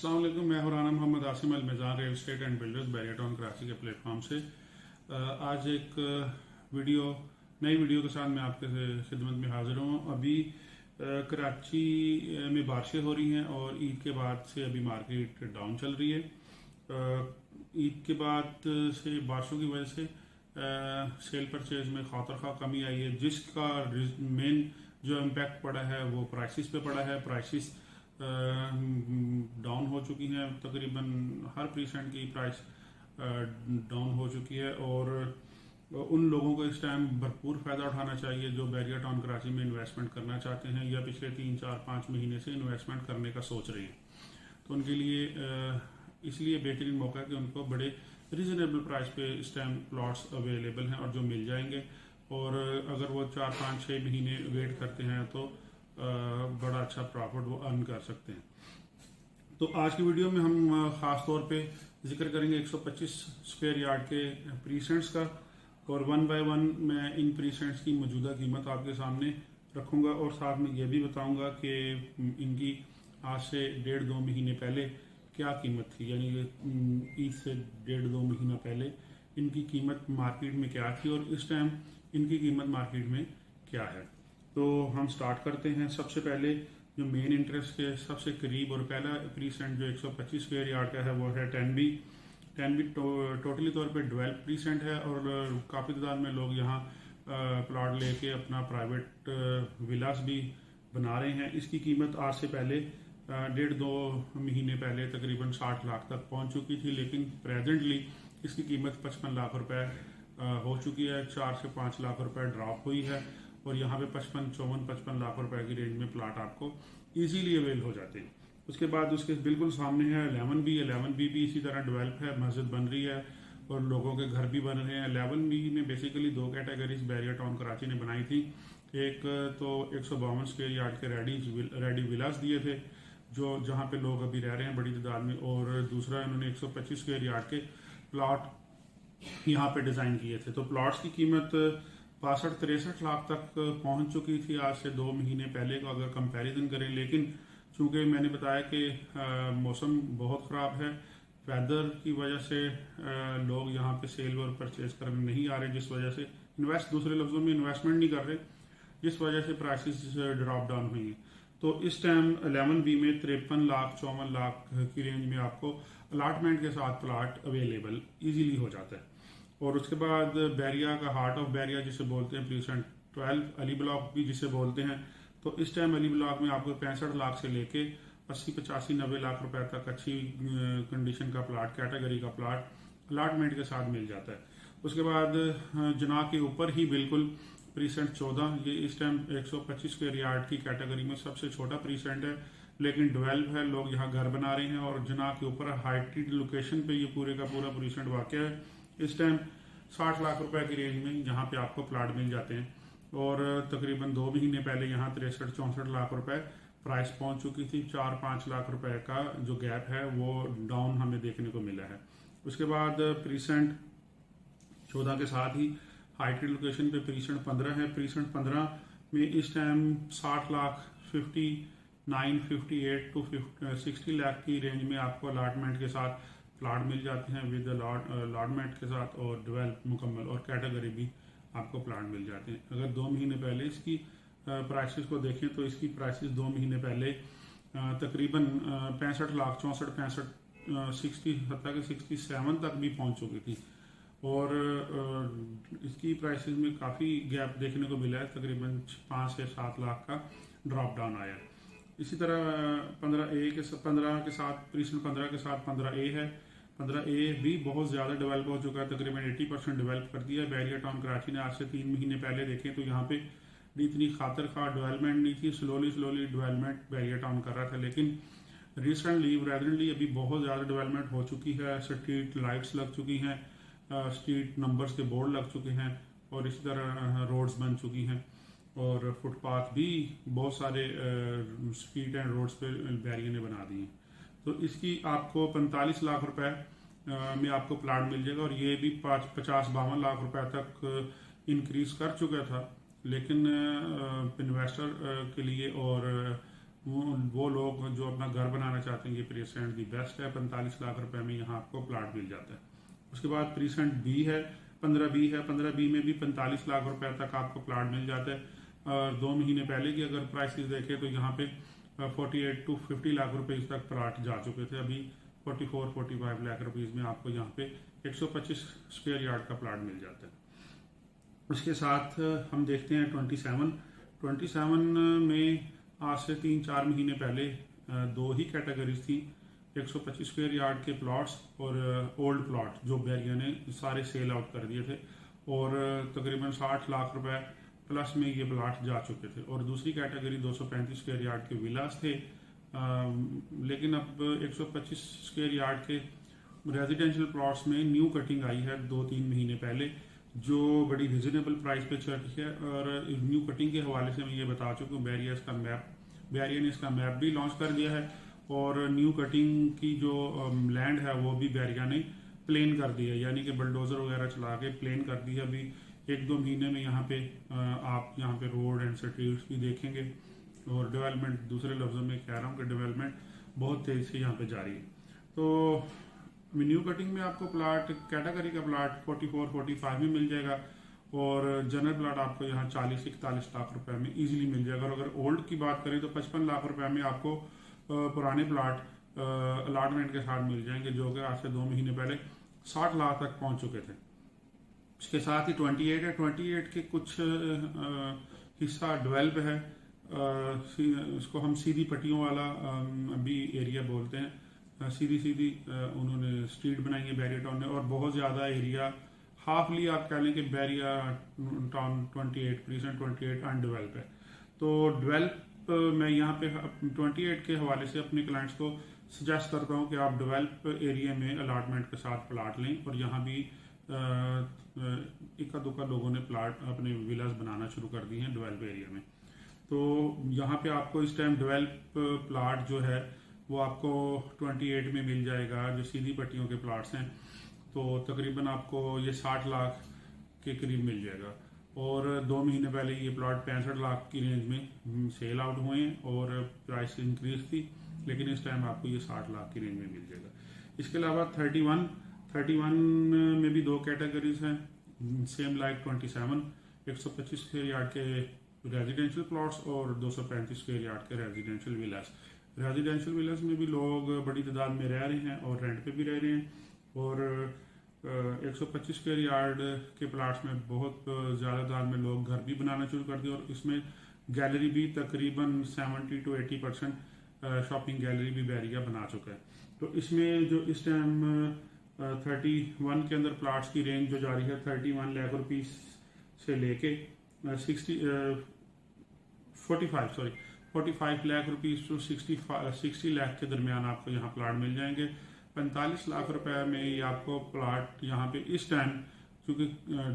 अस्सलाम वालेकुम। मैं हूं Rana Mohammad Asim Al Mizan real estate and builders Bahria town Karachi के प्लेटफॉर्म से आज एक नई वीडियो के साथ मैं आपके खिदमत में हाजिर हूं। अभी कराची में बारिशें हो रही हैं और ईद के बाद से अभी मार्केट डाउन चल रही है। ईद के बाद से बारिशों की वजह से सेल परचेज में खातर खा कमी आई है, जिसका मेन जो इम्पैक्ट पड़ा है वो प्राइसेस पे पड़ा है। प्राइसेस डाउन हो चुकी हैं, तकरीबन हर परसेंट की प्राइस डाउन हो चुकी है और उन लोगों को इस टाइम भरपूर फ़ायदा उठाना चाहिए जो बैरिया टाउन कराची में इन्वेस्टमेंट करना चाहते हैं या पिछले 3-4-5 महीने से इन्वेस्टमेंट करने का सोच रहे हैं। तो उनके लिए इसलिए बेहतरीन मौका है कि उनको बड़े रीज़नेबल प्राइस पे इस टाइम प्लॉट्स अवेलेबल हैं और जो मिल जाएंगे। और अगर वो 4-5-6 महीने वेट करते हैं तो बड़ा अच्छा प्रॉफिट वो अर्न कर सकते हैं। तो आज की वीडियो में हम ख़ास तौर पे जिक्र करेंगे 125 स्क्वायर यार्ड के प्रीसेंट्स का, और 1 बाय 1 मैं इन प्रीसेंट्स की मौजूदा कीमत आपके सामने रखूंगा और साथ में ये भी बताऊंगा कि इनकी आज से 1.5-2 महीने पहले क्या कीमत थी, यानी ईद से 1.5-2 महीना पहले इनकी कीमत मार्केट में क्या थी और इस टाइम इनकी कीमत मार्केट में क्या है। तो हम स्टार्ट करते हैं। सबसे पहले जो मेन इंटरेस्ट के सबसे करीब और पहला प्रीसेंट जो 125 स्क्वायर यार्ड का है वो है 10B। टोटली तौर पे डेवलप प्रीसेंट है और काफ़ी तादाद में लोग यहाँ प्लॉट लेके अपना प्राइवेट विलास भी बना रहे हैं। इसकी कीमत आज से पहले 1.5-2 महीने पहले तकरीबन 60 लाख तक पहुँच चुकी थी, लेकिन प्रेजेंटली इसकी कीमत 55 लाख रुपए हो चुकी है। 4 से 5 लाख रुपए ड्रॉप हुई है और यहाँ पे 55 लाख रुपए की रेंज में प्लाट आपको इजीली अवेल हो जाते हैं। उसके बाद उसके बिल्कुल सामने है 11B भी इसी तरह डेवलप है, मस्जिद बन रही है और लोगों के घर भी बन रहे हैं। 11B में basically 2 categories Bahria town Karachi ने बनाई थी। एक तो 152 स्क्वायर यार्ड के रेडी विलास दिए थे जो जहाँ पे लोग अभी रह रहे हैं बड़ी तादाद में, और दूसरा इन्होंने 125 स्क्वायर यार्ड के प्लॉट यहाँ पे डिज़ाइन किए थे। तो प्लॉट्स की कीमत 62-63 लाख तक पहुंच चुकी थी आज से 2 महीने पहले को अगर कंपैरिजन करें। लेकिन चूंकि मैंने बताया कि मौसम बहुत ख़राब है, वेदर की वजह से लोग यहाँ पे सेल और परचेज करने नहीं आ रहे, जिस वजह से दूसरे लफ्ज़ों में इन्वेस्टमेंट नहीं कर रहे, जिस वजह से प्राइसेस ड्रॉप डाउन हुई हैं। तो इस टाइम 11B में 53 लाख 54 लाख की रेंज में आपको अलाटमेंट के साथ प्लाट अवेलेबल ईजीली हो जाता है। और उसके बाद बैरिया का हार्ट ऑफ बैरिया जिसे बोलते हैं प्रीसेंट 12 अली ब्लॉक भी जिसे बोलते हैं, तो इस टाइम अली ब्लॉक में आपको 65 लाख से लेके 80-85-90 लाख रुपए तक अच्छी कंडीशन का प्लाट, कैटेगरी का प्लाट अलाटमेंट के साथ मिल जाता है। उसके बाद जनाब के ऊपर ही बिल्कुल प्रीसेंट 14, ये इस टाइम 125 स्क्वायर यार्ड की कैटेगरी में सबसे छोटा प्रीसेंट है, लेकिन डेवलप है, लोग यहाँ घर बना रहे हैं और जनाब के ऊपर हाइटेड लोकेशन पे ये पूरे का पूरा प्रीसेंट वाक़ है। इस टाइम 60 लाख रुपए की रेंज में यहाँ पे आपको प्लाट मिल जाते हैं और तकरीबन 2 महीने पहले यहाँ 63-64 लाख रुपए प्राइस पहुँच चुकी थी। 4-5 लाख रुपए का जो गैप है वो डाउन हमें देखने को मिला है। उसके बाद प्रीसेंट 14 के साथ ही हाइटेड लोकेशन पे प्रीसेंट 15 है। प्रीसेंट 15 में इस टाइम 60 लाख 59-58 to 60 लाख की रेंज में आपको अलाटमेंट के साथ प्लाट मिल जाते हैं विद अलॉटमेंट के साथ, और डेवलप मुकम्मल और कैटेगरी भी आपको प्लाट मिल जाते हैं। अगर 2 महीने पहले इसकी प्राइसेस को देखें तो इसकी प्राइसेस 2 महीने पहले तकरीबन 65 लाख 64-65 60 हत्ता के 67 तक भी पहुंच चुकी थी और इसकी प्राइसेस में काफ़ी गैप देखने को मिला है, तकरीबन 5 से 7 लाख का ड्रॉप डाउन आया। इसी तरह 15 के साथ प्रीसेंट 15 के साथ 15A है। 15A भी बहुत ज़्यादा डेवलप हो चुका है, तकरीबन 80% डेवलप कर दिया है बैरिया टाउन कराची ने। आज से 3 महीने पहले देखें तो यहाँ पे इतनी खातर खा डेवलपमेंट नहीं थी, स्लोली डेवलपमेंट बैरिया टाउन कर रहा था, लेकिन रिसेंटली अभी बहुत ज़्यादा डेवलपमेंट हो चुकी है। स्ट्रीट लाइट्स लग चुकी हैं, स्ट्रीट नंबर्स के बोर्ड लग चुके हैं और इसी तरह रोड्स बन चुकी हैं और फुटपाथ भी बहुत सारे स्ट्रीट एंड रोड्स पे बैरिया ने बना दिए। तो इसकी आपको 45 लाख रुपए में आपको प्लाट मिल जाएगा और ये भी 50-52 लाख रुपए तक इंक्रीज कर चुका था, लेकिन इन्वेस्टर के लिए और वो लोग जो अपना घर बनाना चाहते हैं ये प्रीसेंट दी बेस्ट है। 45 लाख रुपए में यहाँ आपको प्लाट मिल जाता है। उसके बाद प्रीसेंट बी है, 15B है। 15B में भी 45 लाख रुपए तक आपको प्लाट मिल जाता है। और 2 महीने पहले की अगर प्राइसेस देखें तो यहाँ पे 48 to 50 लाख रुपए तक प्लाट जा चुके थे। अभी 44-45 लाख रुपीज़ में आपको यहाँ पे 125 स्क्वायर यार्ड का प्लाट मिल जाता है। उसके साथ हम देखते हैं 27 में आज से 3-4 महीने पहले 2 ही कैटेगरीज थी, 125 स्क्वायर यार्ड के प्लॉट्स और ओल्ड प्लॉट जो बैरिया ने सारे सेल आउट कर दिए थे और तकरीबन 60 लाख रुपए प्लस में ये प्लॉट जा चुके थे। और दूसरी कैटेगरी 235 स्क्वायर यार्ड के विलास थे, लेकिन अब 125 स्क्वायर यार्ड के रेजिडेंशियल प्लॉट्स में न्यू कटिंग आई है 2-3 महीने पहले, जो बड़ी रिजनेबल प्राइस पे चल रही है। और न्यू कटिंग के हवाले से मैं ये बता चुका हूँ, बैरिया ने इसका मैप भी लॉन्च कर दिया है और न्यू कटिंग की जो लैंड है वो भी बैरिया ने प्लेन कर दी है, यानी कि बुलडोजर वगैरह चला के प्लेन कर दी है। अभी 1-2 महीने में यहाँ पे आप यहाँ पे रोड एंड स्ट्रीट्स भी देखेंगे और डेवलपमेंट, दूसरे लफ्जों में कह रहा हूँ कि डेवलपमेंट बहुत तेजी से यहाँ पे जारी है। तो न्यू कटिंग में आपको प्लाट कैटेगरी का प्लाट 44-45 में मिल जाएगा और जनरल प्लाट आपको यहाँ 40-41 लाख रुपए में इजीली मिल जाएगा। और अगर ओल्ड की बात करें तो 55 लाख रुपए में आपको पुराने प्लाट अलॉटमेंट के साथ मिल जाएंगे, जो कि आज से 2 महीने पहले 60 लाख तक पहुंच चुके थे। इसके साथ ही 28 है। 28 के कुछ हिस्सा डेवलप है, इसको हम सीधी पट्टियों वाला भी एरिया बोलते हैं। सीधी उन्होंने स्ट्रीट बनाई है बैरिया टाउन ने और बहुत ज़्यादा एरिया हाफली आप कह लें कि बैरिया टाउन 28 अनडेवलप है। तो डेवलप मैं यहाँ पे 28 के हवाले से अपने क्लाइंट्स को सजेस्ट करता हूँ कि आप डेवलप एरिया में अलॉटमेंट के साथ प्लाट लें। और यहाँ भी इक्का दुक्का लोगों ने प्लाट अपने विलास बनाना शुरू कर दिए हैं डेवलप एरिया में। तो यहाँ पे आपको इस टाइम डेवलप प्लाट जो है वो आपको 28 में मिल जाएगा, जो सीधी पट्टियों के प्लाट्स हैं। तो तकरीबन आपको ये 60 लाख के करीब मिल जाएगा। और 2 महीने पहले ये प्लॉट 65 लाख की रेंज में सेल आउट हुए हैं और प्राइस इंक्रीज थी, लेकिन इस टाइम आपको ये 60 लाख की रेंज में मिल जाएगा। इसके अलावा 31 में भी 2 कैटेगरीज हैं, सेम लाइक 27 125 स्क्वायर यार्ड के रेजिडेंशियल प्लॉट्स और 235 स्क्वायर यार्ड के रेजिडेंशियल विलास। रेजिडेंशियल विलास में भी लोग बड़ी तादाद में रह रहे हैं और रेंट पे भी रह रहे हैं। और 125 स्क्वायर यार्ड के प्लाट्स में बहुत ज़्यादा तादाद में लोग घर भी बनाना शुरू कर दिए और इसमें गैलरी भी तकरीबन 70 to 80% शॉपिंग गैलरी भी बैरिया बना चुका है। तो इसमें जो इस टाइम 31 के अंदर प्लाट्स की रेंज जो जा रही है 31 लाख रुपीस से लेके 45 लाख रुपीस टू 60 लाख के दरमियान आपको यहाँ प्लाट मिल जाएंगे। 45 लाख रुपए में ये आपको प्लाट यहाँ पे इस टाइम, क्योंकि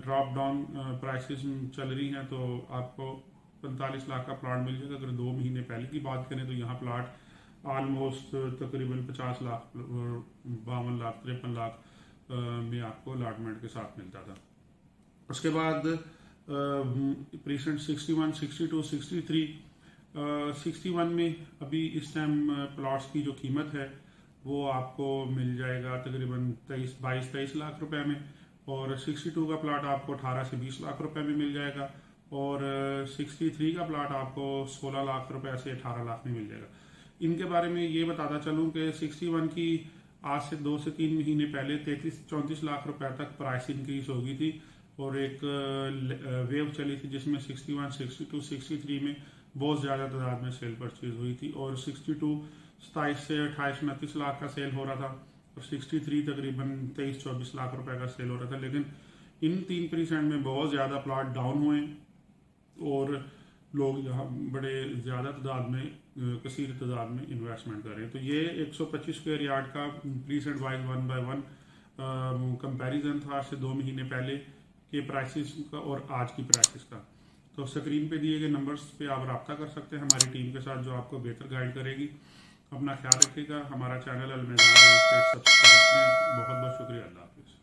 ड्रॉप डाउन प्राइसेस चल रही हैं, तो आपको 45 लाख का प्लाट मिल जाएगा। अगर 2 महीने पहले की बात करें तो यहाँ प्लाट ऑलमोस्ट तकरीबन 50 लाख 52 लाख 53 लाख में आपको अलॉटमेंट के साथ मिलता था। उसके बाद प्रीसेंट 61, 62, 63 61 में अभी इस टाइम प्लॉट्स की जो कीमत है वो आपको मिल जाएगा तकरीबन 22-23 लाख रुपए में। और 62 का प्लाट आपको 18 से 20 लाख रुपए में मिल जाएगा और 63 का प्लाट आपको 16 लाख रुपए से 18 लाख में मिल जाएगा। इनके बारे में ये बताता चलूँ कि 61 की आज से 2 से 3 महीने पहले 33-34 लाख रुपए तक प्राइस इंक्रीज हो गई थी और एक वेव चली थी जिसमें 61, 62, 63 में बहुत ज़्यादा तादाद में सेल परचेज हुई थी। और 62 27 से 28-29 लाख का सेल हो रहा था और 63 तकरीबन 23-24 लाख रुपए का सेल हो रहा था। लेकिन इन 3% में बहुत ज़्यादा प्लॉट डाउन हुए और लोग यहाँ बड़े ज़्यादा तादाद में कसीर तादाद में इन्वेस्टमेंट कर रहे हैं। तो ये 125 स्क्वायर यार्ड का प्रीसेंट वाइज 1 by 1 कंपैरिजन था आज से 2 महीने पहले के प्राइसेस का और आज की प्राइसेस का। तो स्क्रीन पे दिए गए नंबर्स पे आप रब्ता कर सकते हैं हमारी टीम के साथ, जो आपको बेहतर गाइड करेगी। अपना ख्याल रखिएगा। हमारा चैनल अलमैदान सब्सक्राइब करें। बहुत बहुत शुक्रिया। अल्लाह हाफिज़।